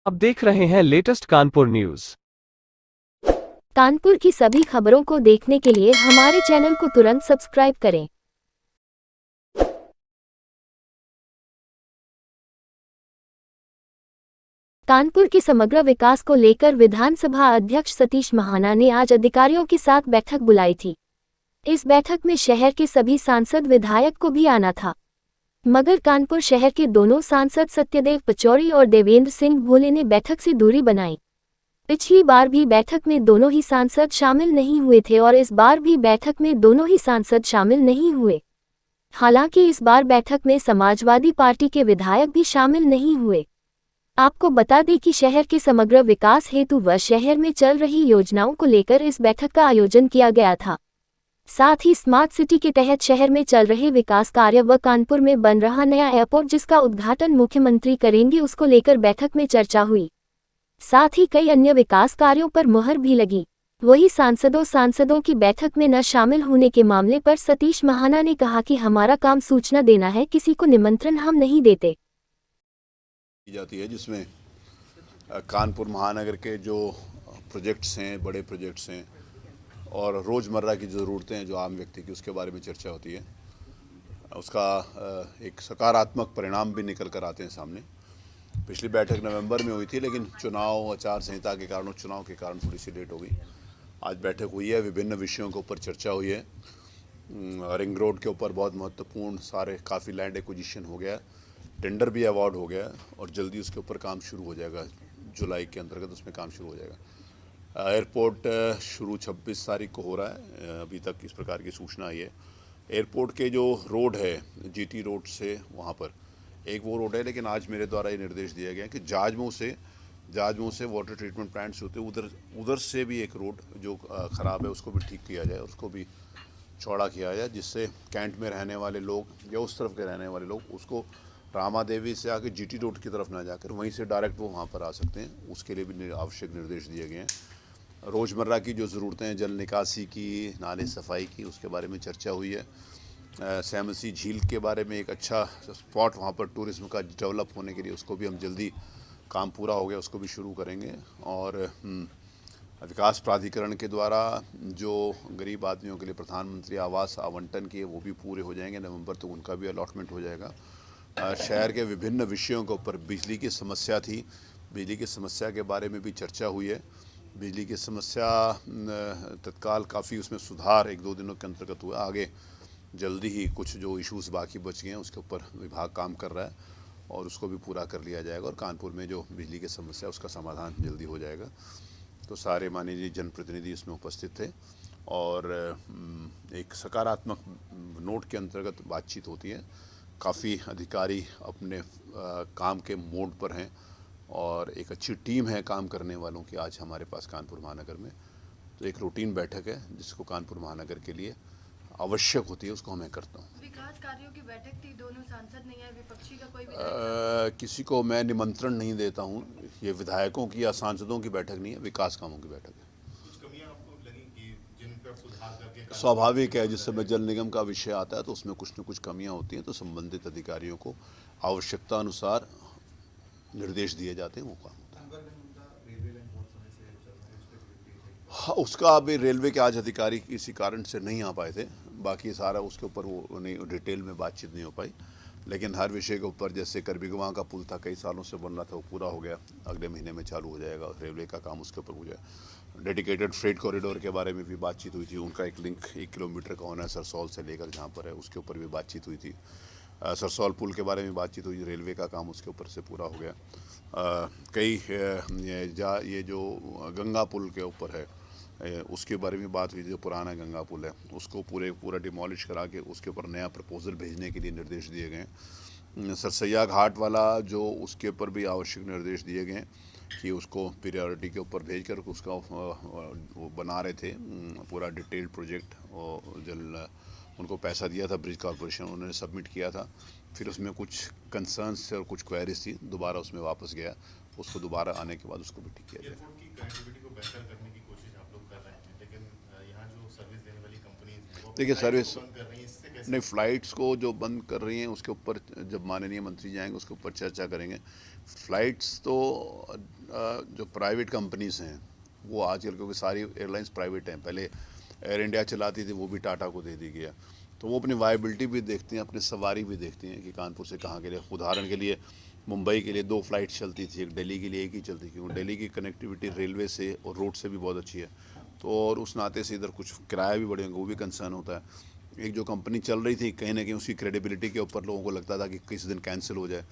आप देख रहे हैं लेटेस्ट कानपुर न्यूज। कानपुर की सभी खबरों को देखने के लिए हमारे चैनल को तुरंत सब्सक्राइब करें। कानपुर के समग्र विकास को लेकर विधानसभा अध्यक्ष सतीश महाना ने आज अधिकारियों के साथ बैठक बुलाई थी। इस बैठक में शहर के सभी सांसद विधायक को भी आना था, मगर कानपुर शहर के दोनों सांसद सत्यदेव पचौरी और देवेंद्र सिंह भोले ने बैठक से दूरी बनाई। पिछली बार भी बैठक में दोनों ही सांसद शामिल नहीं हुए थे और इस बार भी बैठक में दोनों ही सांसद शामिल नहीं हुए। हालांकि इस बार बैठक में समाजवादी पार्टी के विधायक भी शामिल नहीं हुए। आपको बता दें कि शहर के समग्र विकास हेतु व शहर में चल रही योजनाओं को लेकर इस बैठक का आयोजन किया गया था। साथ ही स्मार्ट सिटी के तहत शहर में चल रहे विकास कार्य व कानपुर में बन रहा नया एयरपोर्ट जिसका उद्घाटन मुख्यमंत्री करेंगे उसको लेकर बैठक में चर्चा हुई। साथ ही कई अन्य विकास कार्यों पर मुहर भी लगी। वही सांसदों की बैठक में न शामिल होने के मामले पर सतीश महाना ने कहा कि हमारा काम सूचना देना है, किसी को निमंत्रण हम नहीं देते। जाती है जिसमें कानपुर महानगर के जो प्रोजेक्ट्स हैं, बड़े प्रोजेक्ट्स हैं और रोज़मर्रा की ज़रूरतें हैं जो आम व्यक्ति की, उसके बारे में चर्चा होती है। उसका एक सकारात्मक परिणाम भी निकल कर आते हैं सामने। पिछली बैठक नवंबर में हुई थी, लेकिन चुनाव आचार संहिता के कारण, चुनाव के कारण थोड़ी सी लेट हो गई। आज बैठक हुई है, विभिन्न विषयों के ऊपर चर्चा हुई है। रिंग रोड के ऊपर बहुत महत्वपूर्ण काफ़ी लैंड एक्विजिशन हो गया, टेंडर भी अवार्ड हो गया और जल्दी उसके ऊपर काम शुरू हो जाएगा। जुलाई के अंतर्गत उसमें काम शुरू हो जाएगा। एयरपोर्ट शुरू 26 तारीख को हो रहा है। अभी तक इस प्रकार की सूचना आई है। एयरपोर्ट के जो रोड है, जीटी रोड से वहाँ पर एक वो रोड है, लेकिन आज मेरे द्वारा ये निर्देश दिया गया है कि जाजमऊ से वाटर ट्रीटमेंट प्लांट से होते उधर से भी एक रोड जो ख़राब है उसको भी ठीक किया जाए, उसको भी चौड़ा किया जाए, जिससे कैंट में रहने वाले लोग या उस तरफ के रहने वाले लोग उसको रामा देवी से आके जीटी रोड की तरफ ना जाकर वहीं से डायरेक्ट वो वहाँ पर आ सकते हैं। उसके लिए भी आवश्यक निर्देश दिए गए हैं। रोज़मर्रा की जो ज़रूरतें हैं, जल निकासी की, नाले सफाई की, उसके बारे में चर्चा हुई है। सैमसी झील के बारे में एक अच्छा स्पॉट वहाँ पर टूरिज्म का डेवलप होने के लिए, उसको भी हम जल्दी, काम पूरा हो गया, उसको भी शुरू करेंगे। और विकास प्राधिकरण के द्वारा जो गरीब आदमियों के लिए प्रधानमंत्री आवास आवंटन किए वो भी पूरे हो जाएंगे। नवंबर तक उनका भी अलॉटमेंट हो जाएगा। शहर के विभिन्न विषयों के ऊपर, बिजली की समस्या थी, बिजली की समस्या के बारे में भी चर्चा हुई है। बिजली की समस्या तत्काल काफ़ी उसमें सुधार 1-2 दिनों के अंतर्गत हुआ। आगे जल्दी ही कुछ जो इश्यूज़ बाकी बच गए हैं उसके ऊपर विभाग काम कर रहा है और उसको भी पूरा कर लिया जाएगा और कानपुर में जो बिजली की समस्या उसका समाधान जल्दी हो जाएगा। तो सारे माननीय जनप्रतिनिधि इसमें उपस्थित थे और एक सकारात्मक नोट के अंतर्गत बातचीत होती है। काफ़ी अधिकारी अपने काम के मोड पर हैं और एक अच्छी टीम है काम करने वालों की आज हमारे पास कानपुर महानगर में। तो एक रूटीन बैठक है जिसको कानपुर महानगर के लिए आवश्यक होती है, उसको मैं करता हूँ। विकास कार्यों की बैठक थी, दोनों सांसद नहीं आए, विपक्षी का कोई किसी को मैं निमंत्रण नहीं देता हूँ। ये विधायकों की या सांसदों की बैठक नहीं है, विकास कामों की बैठक है। स्वाभाविक है, जिस समय जल निगम का विषय आता है तो उसमें कुछ न कुछ कमियां होती हैं, तो संबंधित अधिकारियों को आवश्यकता अनुसार निर्देश दिए जाते हैं, वो काम होता है। हाँ, उसका अभी रेलवे के आज अधिकारी किसी कारण से नहीं आ पाए थे, बाकी सारा उसके ऊपर वो नहीं, डिटेल में बातचीत नहीं हो पाई। लेकिन हर विषय के ऊपर, जैसे करबिगवा का पुल था, कई सालों से बन रहा था, वो पूरा हो गया, अगले महीने में चालू हो जाएगा। रेलवे का काम उसके ऊपर हो जाए। डेडिकेटेड फ्रेट कॉरिडोर के बारे में भी बातचीत हुई थी, उनका एक लिंक 1 किलोमीटर का होना है सरसौल से लेकर जहाँ पर है, उसके ऊपर भी बातचीत हुई थी। सरसौल पुल के बारे में बातचीत हुई, रेलवे का काम उसके ऊपर से पूरा हो गया। ये जो गंगा पुल के ऊपर है उसके बारे में बात हुई, जो पुराना गंगा पुल है उसको पूरा डिमोलिश करा के उसके ऊपर नया प्रपोजल भेजने के लिए निर्देश दिए गए। सरसैया घाट वाला जो, उसके ऊपर भी आवश्यक निर्देश दिए गए कि उसको प्रायोरिटी के ऊपर भेजकर उसका वो बना रहे थे पूरा डिटेल्ड प्रोजेक्ट। और उनको पैसा दिया था ब्रिज कॉरपोरेशन, उन्होंने सबमिट किया था, फिर उसमें कुछ कंसर्न्स थे और कुछ क्वेरीज थी, दोबारा उसमें वापस गया, उसको दोबारा आने के बाद उसको भी ठीक किया जाए। देखिए, सर्विस नहीं, फ़्लाइट्स को जो बंद कर रही हैं उसके ऊपर जब माननीय मंत्री जाएंगे उसके ऊपर चर्चा करेंगे। फ़्लाइट्स तो जो प्राइवेट कंपनीज़ हैं वो आजकल, क्योंकि सारी एयरलाइंस प्राइवेट हैं, पहले एयर इंडिया चलाती थी वो भी टाटा को दे दी गया, तो वो अपनी वायबिलिटी भी देखती हैं, अपनी सवारी भी देखती हैं कि कानपुर से कहाँ के लिए। उदाहरण के लिए मुंबई के लिए 2 फ्लाइट चलती थी, एक दिल्ली के लिए एक ही चलती थी, क्योंकि दिल्ली की कनेक्टिविटी रेलवे से और रोड से भी बहुत अच्छी है, तो और उस नाते से इधर कुछ किराया भी बढ़ेंगे, वो भी कंसर्न होता है। एक जो कंपनी चल रही थी कहीं ना कहीं उसकी क्रेडिबिलिटी के ऊपर लोगों को लगता था कि किसी दिन कैंसिल हो जाए,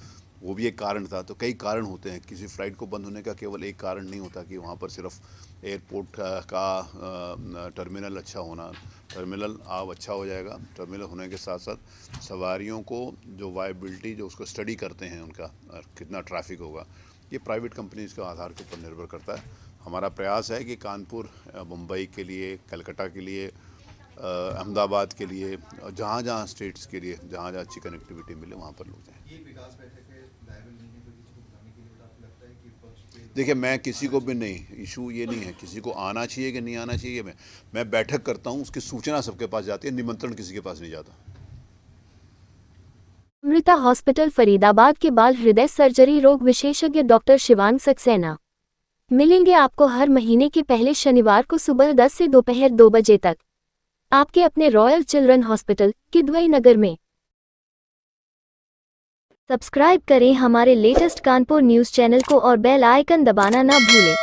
वो भी एक कारण था। तो कई कारण होते हैं, किसी फ़्लाइट को बंद होने का केवल एक कारण नहीं होता कि वहाँ पर सिर्फ एयरपोर्ट का टर्मिनल अच्छा होना। टर्मिनल अब अच्छा हो जाएगा, टर्मिनल होने के साथ साथ सवारियों को जो वायबिलिटी जो उसको स्टडी करते हैं उनका कितना ट्रैफिक होगा, ये प्राइवेट कंपनीज़ के आधार के ऊपर निर्भर करता है। हमारा प्रयास है कि कानपुर, मुंबई के लिए, कलकत्ता के लिए, अहमदाबाद के लिए, जहाँ जहाँ स्टेट्स के लिए जहाँ जहाँ अच्छी कनेक्टिविटी मिले वहाँ पर लोग जाएँ। ये विकास बैठक है, लायबल नहीं है, तो किसी को बुलाने के लिए तो आपको लगता है कि विपक्ष के देखिए, मैं किसी को भी नहीं, इशू ये नहीं है किसी को आना चाहिए कि नहीं आना चाहिए। मैं बैठक करता हूँ, उसकी सूचना सबके पास जाती है, निमंत्रण किसी के पास नहीं जाता। अमृता हॉस्पिटल फरीदाबाद के बाल हृदय सर्जरी रोग विशेषज्ञ डॉक्टर शिवांग सक्सेना मिलेंगे आपको हर महीने के पहले शनिवार को सुबह 10 से दोपहर 2 बजे तक आपके अपने रॉयल चिल्ड्रन हॉस्पिटल किदवई नगर में। सब्सक्राइब करें हमारे लेटेस्ट कानपुर न्यूज़ चैनल को और बेल आइकन दबाना ना भूलें।